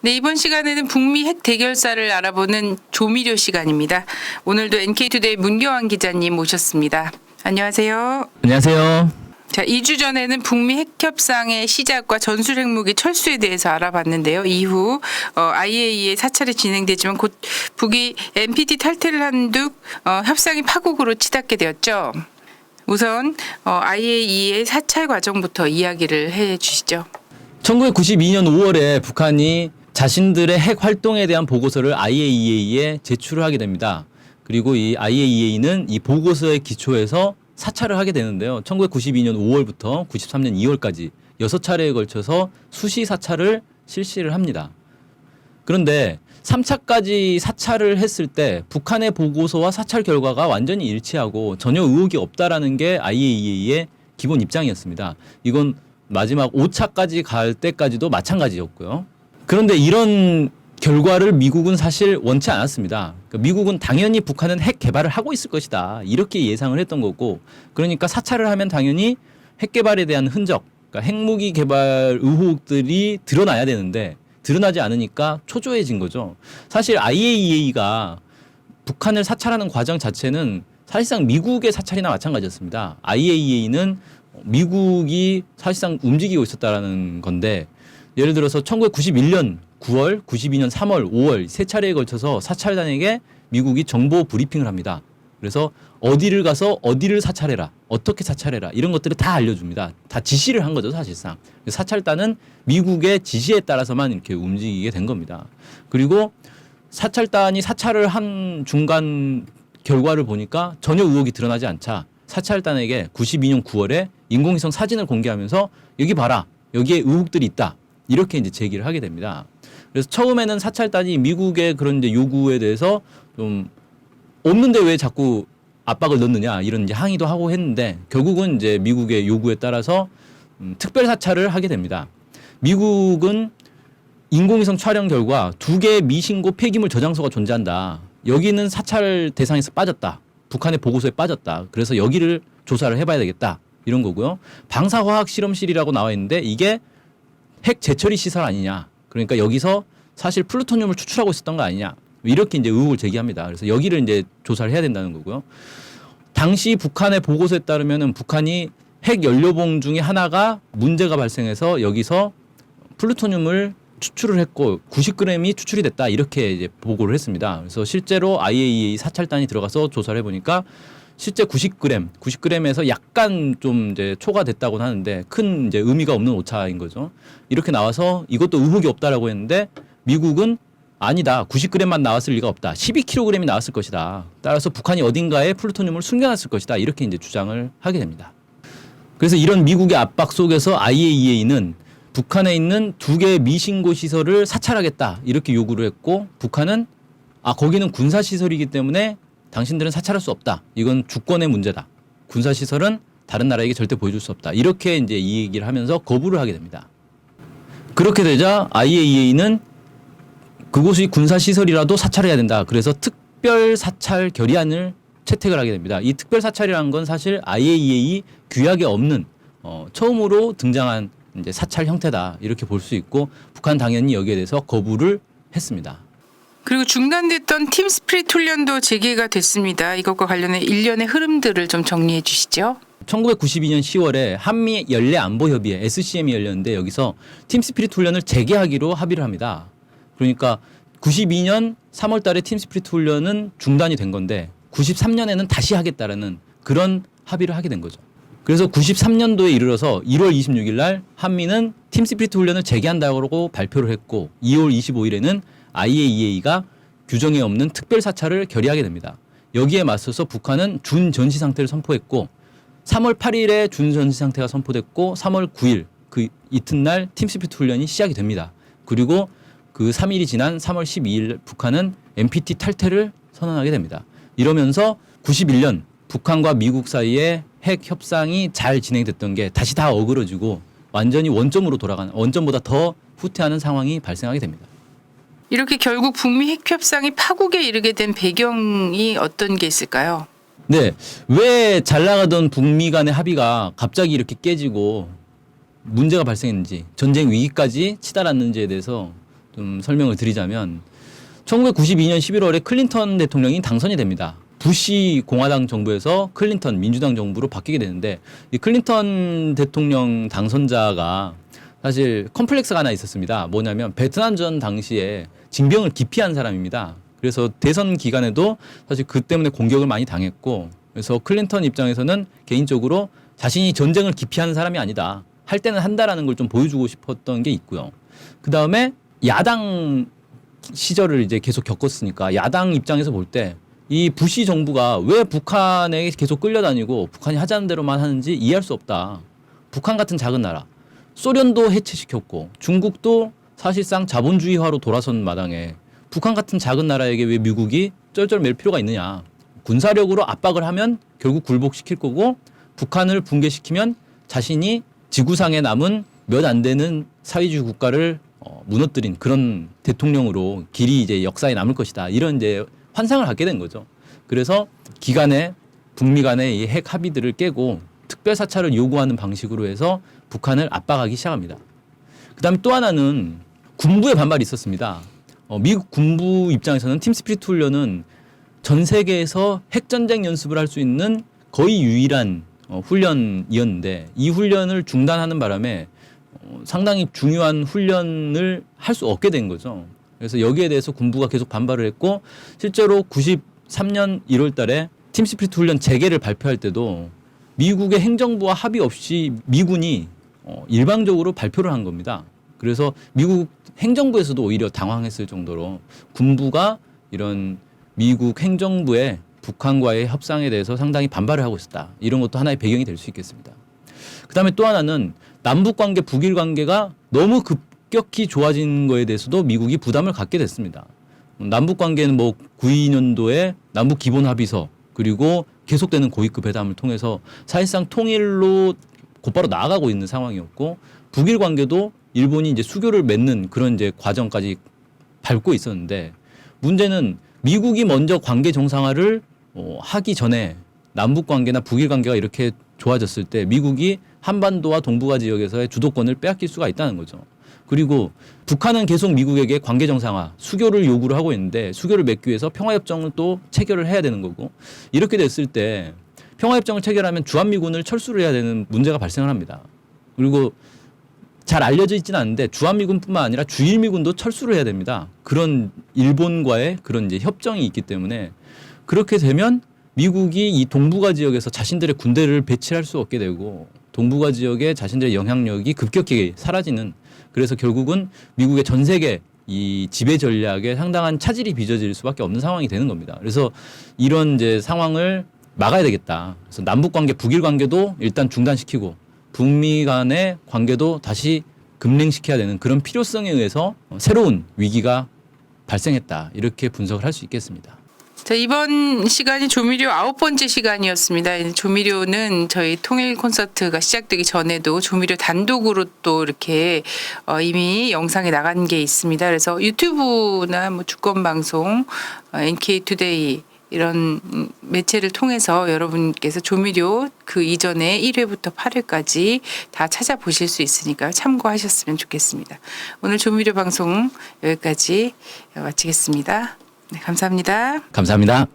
네, 이번 시간에는 북미 핵 대결사를 알아보는 조미료 시간입니다. 오늘도 NK투데이 문경환 기자님 모셨습니다. 안녕하세요. 안녕하세요. 자, 2주 전에는 북미 핵 협상의 시작과 전술 핵무기 철수에 대해서 알아봤는데요. 이후 IAEA 사찰이 진행되지만 곧 북이 NPT 탈퇴를 한 두 협상이 파국으로 치닫게 되었죠. 우선 IAEA 사찰 과정부터 이야기를 해 주시죠. 1992년 5월에 북한이 자신들의 핵 활동에 대한 보고서를 IAEA에 제출을 하게 됩니다. 그리고 이 IAEA는 이 보고서에 기초해서 사찰을 하게 되는데요. 1992년 5월부터 93년 2월까지 6차례에 걸쳐서 수시 사찰을 실시를 합니다. 그런데 3차까지 사찰을 했을 때 북한의 보고서와 사찰 결과가 완전히 일치하고 전혀 의혹이 없다라는 게 IAEA의 기본 입장이었습니다. 이건 마지막 5차까지 갈 때까지도 마찬가지였고요. 그런데 이런 결과를 미국은 사실 원치 않았습니다. 그러니까 미국은 당연히 북한은 핵 개발을 하고 있을 것이다. 이렇게 예상을 했던 거고, 그러니까 사찰을 하면 당연히 핵 개발에 대한 흔적, 그러니까 핵무기 개발 의혹들이 드러나야 되는데 드러나지 않으니까 초조해진 거죠. 사실 IAEA가 북한을 사찰하는 과정 자체는 사실상 미국의 사찰이나 마찬가지였습니다. IAEA는 미국이 사실상 움직이고 있었다라는 건데, 예를 들어서 1991년 9월, 92년 3월, 5월 세 차례에 걸쳐서 사찰단에게 미국이 정보 브리핑을 합니다. 그래서 어디를 가서 어디를 사찰해라, 어떻게 사찰해라, 이런 것들을 다 알려줍니다. 다 지시를 한 거죠, 사실상. 사찰단은 미국의 지시에 따라서만 이렇게 움직이게 된 겁니다. 그리고 사찰단이 사찰을 한 중간 결과를 보니까 전혀 의혹이 드러나지 않자 사찰단에게 92년 9월에 인공위성 사진을 공개하면서 여기 봐라, 여기에 의혹들이 있다, 이렇게 이제 제기를 하게 됩니다. 그래서 처음에는 사찰단이 미국의 그런 이제 요구에 대해서 좀 없는데 왜 자꾸 압박을 넣느냐, 이런 이제 항의도 하고 했는데, 결국은 이제 미국의 요구에 따라서 특별 사찰을 하게 됩니다. 미국은 인공위성 촬영 결과 2개의 미신고 폐기물 저장소가 존재한다. 여기는 사찰 대상에서 빠졌다. 북한의 보고서에 빠졌다. 그래서 여기를 조사를 해봐야 되겠다, 이런 거고요. 방사화학 실험실이라고 나와 있는데 이게 핵 재처리 시설 아니냐. 그러니까 여기서 사실 플루토늄을 추출하고 있었던 거 아니냐. 이렇게 이제 의혹을 제기합니다. 그래서 여기를 이제 조사를 해야 된다는 거고요. 당시 북한의 보고서에 따르면은 북한이 핵 연료봉 중에 하나가 문제가 발생해서 여기서 플루토늄을 추출을 했고 90g이 추출이 됐다, 이렇게 이제 보고를 했습니다. 그래서 실제로 IAEA 사찰단이 들어가서 조사를 해보니까 실제 90g에서 약간 좀 이제 초과됐다고 하는데 큰 이제 의미가 없는 오차인 거죠. 이렇게 나와서 이것도 의혹이 없다라고 했는데 미국은 아니다, 90g만 나왔을 리가 없다, 12kg이 나왔을 것이다. 따라서 북한이 어딘가에 플루토늄을 숨겨놨을 것이다, 이렇게 이제 주장을 하게 됩니다. 그래서 이런 미국의 압박 속에서 IAEA는 북한에 있는 2개의 미신고 시설을 사찰하겠다, 이렇게 요구를 했고, 북한은 거기는 군사 시설이기 때문에 당신들은 사찰할 수 없다, 이건 주권의 문제다, 군사시설은 다른 나라에게 절대 보여줄 수 없다, 이렇게 이제 이 얘기를 하면서 거부를 하게 됩니다. 그렇게 되자 IAEA는 그곳이 군사시설이라도 사찰해야 된다, 그래서 특별 사찰 결의안을 채택을 하게 됩니다. 이 특별 사찰이라는 건 사실 IAEA 규약에 없는 처음으로 등장한 이제 사찰 형태다, 이렇게 볼 수 있고, 북한 당연히 여기에 대해서 거부를 했습니다. 그리고 중단됐던 팀 스피릿 훈련도 재개가 됐습니다. 이것과 관련해 일련의 흐름들을 좀 정리해 주시죠. 1992년 10월에 한미 연례 안보 협의회 SCM이 열렸는데 여기서 팀 스피릿 훈련을 재개하기로 합의를 합니다. 그러니까 92년 3월 달에 팀 스피릿 훈련은 중단이 된 건데 93년에는 다시 하겠다라는 그런 합의를 하게 된 거죠. 그래서 93년도에 이르러서 1월 26일 날 한미는 팀 스피릿 훈련을 재개한다고 발표를 했고, 2월 25일에는 IAEA가 규정에 없는 특별 사찰을 결의하게 됩니다. 여기에 맞서서 북한은 준전시 상태를 선포했고, 3월 8일에 준전시 상태가 선포됐고 3월 9일 그 이튿날 팀 스피릿 훈련이 시작이 됩니다. 그리고 그 3일이 지난 3월 12일 북한은 NPT 탈퇴를 선언하게 됩니다. 이러면서 91년 북한과 미국 사이에 핵 협상이 잘 진행됐던 게 다시 다 어그러지고 완전히 원점으로 돌아가는, 원점보다 더 후퇴하는 상황이 발생하게 됩니다. 이렇게 결국 북미 핵 협상이 파국에 이르게 된 배경이 어떤 게 있을까요? 네, 왜 잘 나가던 북미 간의 합의가 갑자기 이렇게 깨지고 문제가 발생했는지, 전쟁 위기까지 치달았는지에 대해서 좀 설명을 드리자면 1992년 11월에 클린턴 대통령이 당선이 됩니다. 부시 공화당 정부에서 클린턴 민주당 정부로 바뀌게 되는데 이 클린턴 대통령 당선자가 사실 컴플렉스가 하나 있었습니다. 뭐냐면 베트남전 당시에 징병을 기피한 사람입니다. 그래서 대선 기간에도 사실 그 때문에 공격을 많이 당했고 그래서 클린턴 입장에서는 개인적으로 자신이 전쟁을 기피하는 사람이 아니다. 할 때는 한다라는 걸 좀 보여주고 싶었던 게 있고요. 그 다음에 야당 시절을 이제 계속 겪었으니까 야당 입장에서 볼 때 이 부시 정부가 왜 북한에 계속 끌려다니고 북한이 하자는 대로만 하는지 이해할 수 없다. 북한 같은 작은 나라, 소련도 해체시켰고 중국도 사실상 자본주의화로 돌아선 마당에 북한 같은 작은 나라에게 왜 미국이 쩔쩔맬 필요가 있느냐. 군사력으로 압박을 하면 결국 굴복시킬 거고 북한을 붕괴시키면 자신이 지구상에 남은 몇 안 되는 사회주의 국가를 무너뜨린 그런 대통령으로 길이 이제 역사에 남을 것이다. 이런 이제 환상을 갖게 된 거죠. 그래서 기간에 북미 간의 이 핵 합의들을 깨고 특별 사찰을 요구하는 방식으로 해서 북한을 압박하기 시작합니다. 그다음에 또 하나는 군부의 반발이 있었습니다. 미국 군부 입장에서는 팀 스피리트 훈련은 전 세계에서 핵전쟁 연습을 할 수 있는 거의 유일한 훈련이었는데 이 훈련을 중단하는 바람에 상당히 중요한 훈련을 할 수 없게 된 거죠. 그래서 여기에 대해서 군부가 계속 반발을 했고 실제로 93년 1월 달에 팀 스피리트 훈련 재개를 발표할 때도 미국의 행정부와 합의 없이 미군이 일방적으로 발표를 한 겁니다. 그래서 미국 행정부에서도 오히려 당황했을 정도로 군부가 이런 미국 행정부의 북한과의 협상에 대해서 상당히 반발을 하고 있었다. 이런 것도 하나의 배경이 될 수 있겠습니다. 그다음에 또 하나는 남북 관계, 북일 관계가 너무 급격히 좋아진 거에 대해서도 미국이 부담을 갖게 됐습니다. 남북 관계는 뭐 92년도에 남북 기본 합의서 그리고 계속되는 고위급 회담을 통해서 사실상 통일로 곧바로 나아가고 있는 상황이었고 북일 관계도 일본이 이제 수교를 맺는 그런 이제 과정까지 밟고 있었는데 문제는 미국이 먼저 관계 정상화를 하기 전에 남북 관계나 북일 관계가 이렇게 좋아졌을 때 미국이 한반도와 동북아 지역에서의 주도권을 빼앗길 수가 있다는 거죠. 그리고 북한은 계속 미국에게 관계 정상화, 수교를 요구를 하고 있는데 수교를 맺기 위해서 평화협정을 또 체결을 해야 되는 거고 이렇게 됐을 때 평화협정을 체결하면 주한미군을 철수를 해야 되는 문제가 발생을 합니다. 그리고 잘 알려져 있지는 않은데 주한미군뿐만 아니라 주일미군도 철수를 해야 됩니다. 그런 일본과의 그런 이제 협정이 있기 때문에 그렇게 되면 미국이 이 동북아 지역에서 자신들의 군대를 배치할 수 없게 되고 동북아 지역에 자신들의 영향력이 급격히 사라지는 그래서 결국은 미국의 전 세계 이 지배 전략에 상당한 차질이 빚어질 수밖에 없는 상황이 되는 겁니다. 그래서 이런 이제 상황을 막아야 되겠다. 그래서 남북 관계, 북일 관계도 일단 중단시키고 북미 간의 관계도 다시 급냉시켜야 되는 그런 필요성에 의해서 새로운 위기가 발생했다. 이렇게 분석을 할 수 있겠습니다. 자, 이번 시간이 조미료 9번째 시간이었습니다. 조미료는 저희 통일 콘서트가 시작되기 전에도 조미료 단독으로 또 이렇게 이미 영상에 나간 게 있습니다. 그래서 유튜브나 뭐 주권 방송, NK투데이 이런 매체를 통해서 여러분께서 조미료 그 이전에 1회부터 8회까지 다 찾아보실 수 있으니까 참고하셨으면 좋겠습니다. 오늘 조미료 방송 여기까지 마치겠습니다. 네, 감사합니다. 감사합니다.